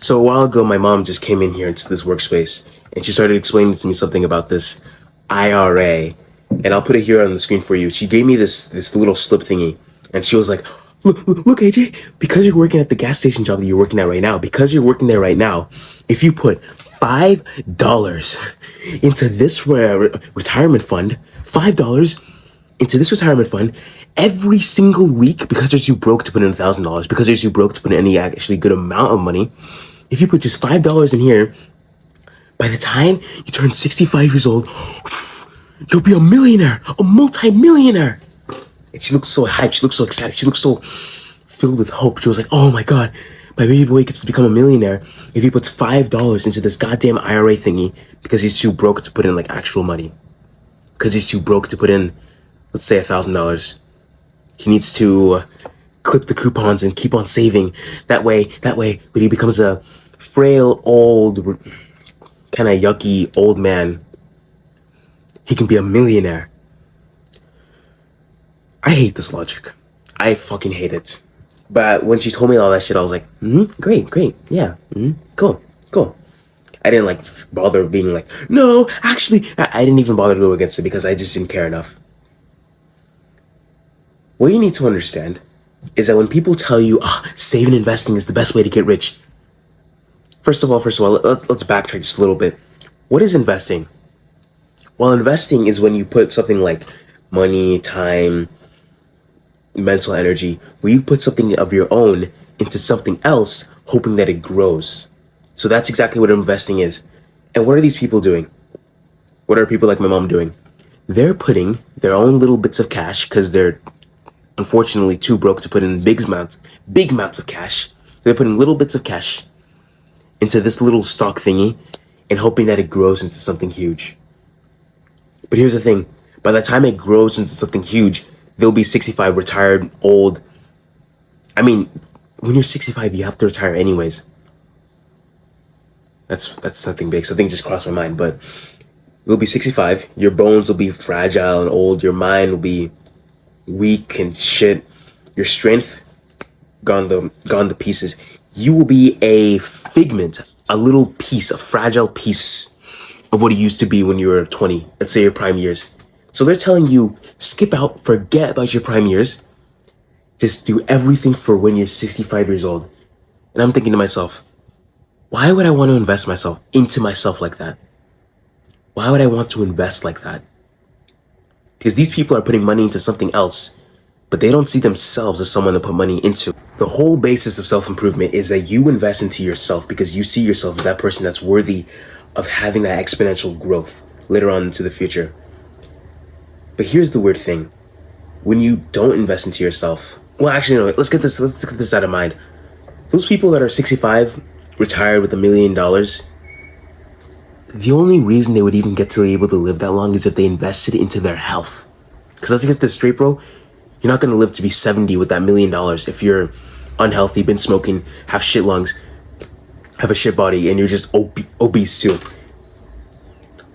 So a while ago, my mom just came in here into this workspace and she started explaining to me something about this IRA. And I'll put it here on the screen for you. She gave me this little slip thingy, and she was like, "Look, AJ, because you're working at the gas station job that you're working at right now, because you're working there right now, if you put $5 into this retirement fund, $5 into this retirement fund every single week, because there's you broke to put in $1,000, because there's you broke to put in any actually good amount of money. If you put just $5 in here, by the time you turn 65 years old, you'll be a millionaire, a multi-millionaire." And she looked so hyped. She looked so excited. She looked so filled with hope. She was like, "Oh my God, my baby boy gets to become a millionaire if he puts $5 into this goddamn IRA thingy because he's too broke to put in like actual money. Because he's too broke to put in, let's say, $1,000. He needs to clip the coupons and keep on saving. That way, when he becomes a frail, old, kind of yucky old man, he can be a millionaire." I hate this logic. I fucking hate it. But when she told me all that shit, I was like, great, yeah, cool. I didn't like bother being like, no, actually, I didn't even bother to go against it because I just didn't care enough. What you need to understand is that when people tell you, saving and investing is the best way to get rich. First of all, let's backtrack just a little bit. What is investing? Well, investing is when you put something like money, time, mental energy, where you put something of your own into something else, hoping that it grows. So that's exactly what investing is. And what are these people doing? What are people like my mom doing? They're putting their own little bits of cash, because they're unfortunately too broke to put in big amounts of cash. They're putting little bits of cash into this little stock thingy and hoping that it grows into something huge. But here's the thing. By the time it grows into something huge, they'll be 65, retired, old. I mean, when you're 65, you have to retire anyways. That's something big. Something just crossed my mind. But you'll be 65. Your bones will be fragile and old. Your mind will be weak and shit. Your strength gone to pieces. You will be a figment, a little piece, a fragile piece of what it used to be when you were 20. Let's say your prime years. So they're telling you, skip out, forget about your prime years. Just do everything for when you're 65 years old. And I'm thinking to myself, why would I want to invest into myself like that? Why would I want to invest like that? Because these people are putting money into something else, but they don't see themselves as someone to put money into. The whole basis of self-improvement is that you invest into yourself because you see yourself as that person that's worthy of having that exponential growth later on into the future. But here's the weird thing. When you don't invest into yourself, well, actually, no, let's get this out of mind. Those people that are 65, retired with $1 million, the only reason they would even get to be able to live that long is if they invested into their health. Because let's get this straight, bro. You're not going to live to be 70 with that $1 million if you're unhealthy, been smoking, have shit lungs, have a shit body, and you're just obese too.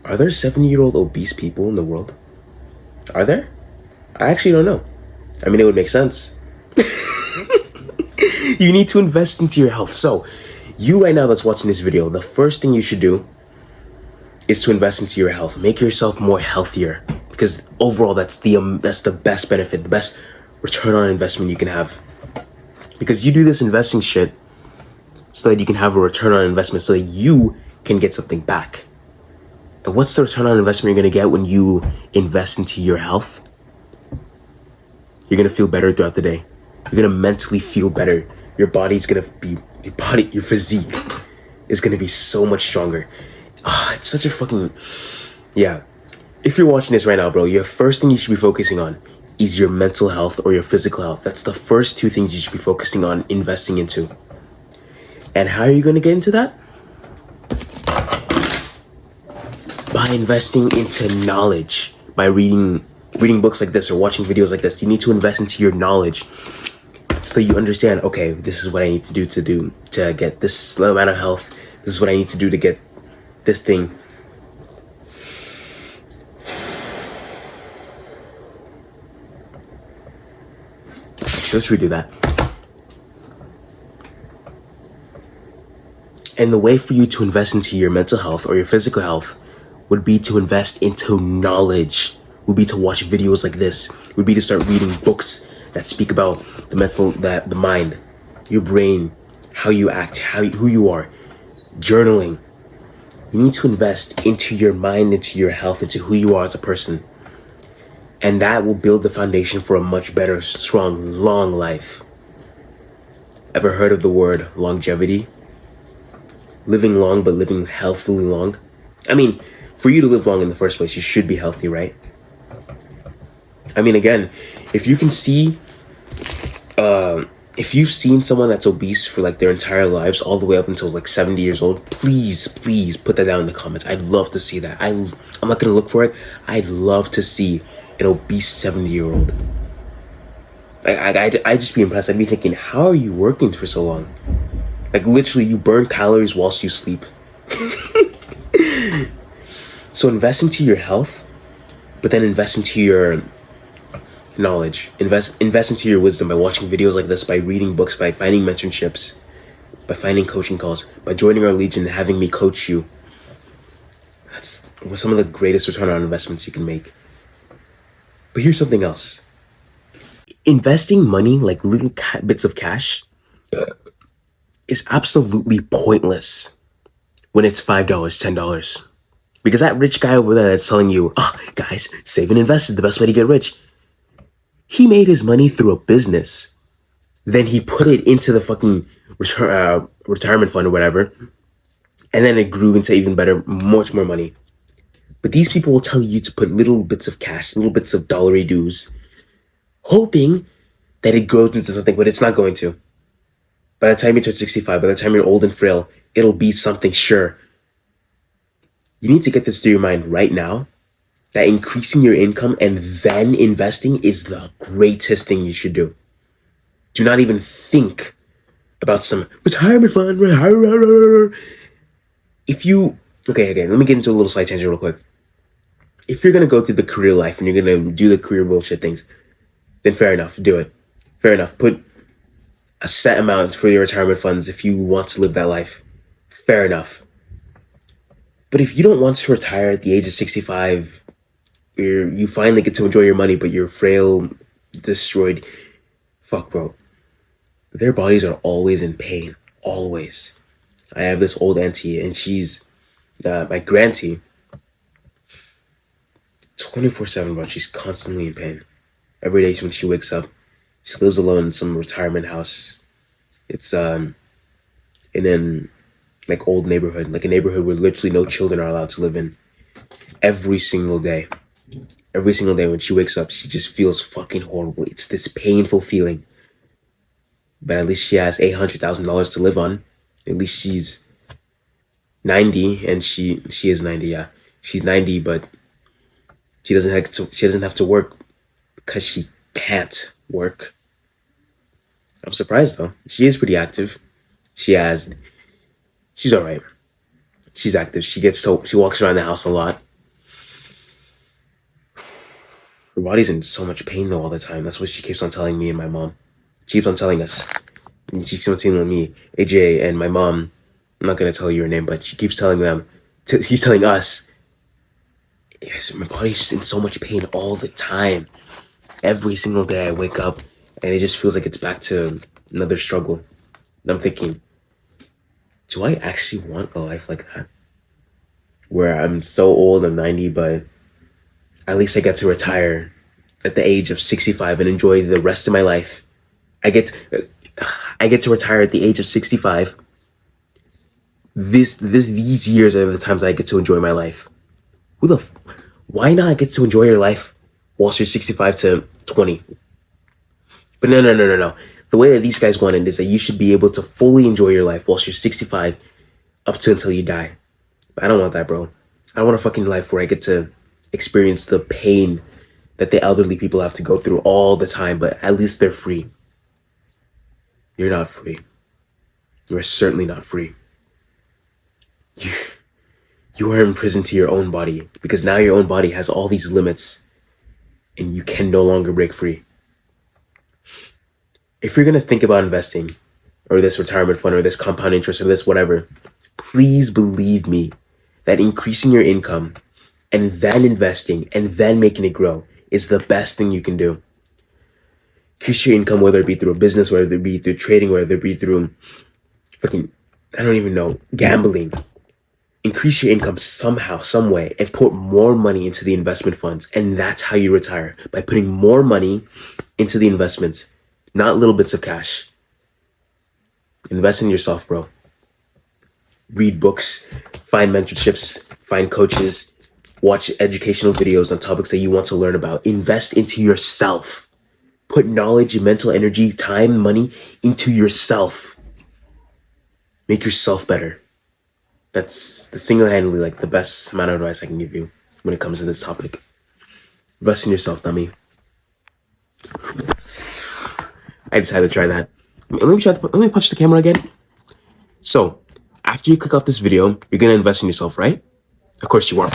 Are there 70-year-old obese people in the world? Are there? I actually don't know. I mean, it would make sense. You need to invest into your health. So, you right now that's watching this video, the first thing you should do is to invest into your health. Make yourself more healthier. Because overall, that's the best benefit, the best return on investment you can have. Because you do this investing shit so that you can have a return on investment, so that you can get something back. And what's the return on investment you're going to get when you invest into your health? You're going to feel better throughout the day. You're going to mentally feel better. Your body's going to be, your physique is going to be so much stronger. It's such a fucking, yeah. If you're watching this right now, bro, your first thing you should be focusing on is your mental health or your physical health. That's the first two things you should be focusing on investing into. And how are you going to get into that? By investing into knowledge, by reading books like this or watching videos like this. You need to invest into your knowledge so you understand, okay, this is what I need to do to get this amount of health. This is what I need to do to get this thing. So let's redo that. And the way for you to invest into your mental health or your physical health would be to invest into knowledge, would be to watch videos like this, would be to start reading books that speak about the mind, your brain, how you act, who you are, journaling. You need to invest into your mind, into your health, into who you are as a person. And that will build the foundation for a much better, strong, long life. Ever heard of the word longevity? Living long, but living healthily long. I mean, for you to live long in the first place, you should be healthy, right? I mean, again, if you can see, if you've seen someone that's obese for like their entire lives, all the way up until like 70 years old, please put that down in the comments. I'd love to see that. I'm not gonna look for it. I'd love to see an obese 70-year-old. I'd just be impressed. I'd be thinking, how are you working for so long? Like literally, you burn calories whilst you sleep. So invest into your health, but then invest into your knowledge. Invest into your wisdom by watching videos like this, by reading books, by finding mentorships, by finding coaching calls, by joining our Legion and having me coach you. That's some of the greatest return on investments you can make. But here's something else. Investing money, like little bits of cash, is absolutely pointless when it's $5, $10. Because that rich guy over there that's telling you, guys, save and invest is the best way to get rich. He made his money through a business. Then he put it into the fucking retirement fund or whatever. And then it grew into even better, much more money. But these people will tell you to put little bits of cash, little bits of dollary dues, hoping that it grows into something, but it's not going to. By the time you turn 65, by the time you're old and frail, it'll be something sure. You need to get this through your mind right now, that increasing your income and then investing is the greatest thing you should do. Do not even think about some retirement fund. Okay, let me get into a little side tangent real quick. If you're going to go through the career life and you're going to do the career bullshit things, then fair enough, do it. Fair enough. Put a set amount for your retirement funds if you want to live that life. Fair enough. But if you don't want to retire at the age of 65, you finally get to enjoy your money, but you're frail, destroyed, fuck, bro. Their bodies are always in pain. Always. I have this old auntie, and she's my grandtie. 24/7, bro. She's constantly in pain. Every day when she wakes up, she lives alone in some retirement house. It's in an like old neighborhood, like a neighborhood where literally no children are allowed to live in. Every single day when she wakes up, she just feels fucking horrible. It's this painful feeling. But at least she has $800,000 to live on. At least she's 90, and she is 90. Yeah, she's 90, but she doesn't have to work because she can't work. I'm surprised though. She is pretty active. She's all right. She's active. She walks around the house a lot. Her body's in so much pain though all the time. That's what she keeps on telling me and my mom. She keeps on telling us. And she keeps on telling me, AJ and my mom. I'm not gonna tell you her name, but she keeps telling them. He's telling us. Yes, my body's in so much pain all the time. Every single day I wake up, and it just feels like it's back to another struggle. And I'm thinking, do I actually want a life like that? Where I'm so old, I'm 90, but at least I get to retire at the age of 65 and enjoy the rest of my life. I get to retire at the age of 65. These years are the times I get to enjoy my life. Why not get to enjoy your life whilst you're 65 to 20? But no. The way that these guys want it is that you should be able to fully enjoy your life whilst you're 65 up to until you die. But I don't want that, bro. I want a fucking life where I get to experience the pain that the elderly people have to go through all the time, but at least they're free. You're not free. You are certainly not free. You are imprisoned to your own body because now your own body has all these limits and you can no longer break free. If you're going to think about investing or this retirement fund or this compound interest or this whatever, Please believe me that increasing your income and then investing and then making it grow is the best thing you can do. Increase your income, whether it be through a business, whether it be through trading, whether it be through fucking, I don't even know, gambling. Increase your income somehow, some way, and put more money into the investment funds. And that's how you retire, by putting more money into the investments, not little bits of cash. Invest in yourself, bro. Read books, find mentorships, find coaches, watch educational videos on topics that you want to learn about. Invest into yourself. Put knowledge, mental energy, time, money into yourself. Make yourself better. That's the single-handedly like the best amount of advice I can give you when it comes to this topic. Invest in yourself, dummy. I decided to try that. Let me punch the camera again. So, after you click off this video, you're gonna invest in yourself, right? Of course you are.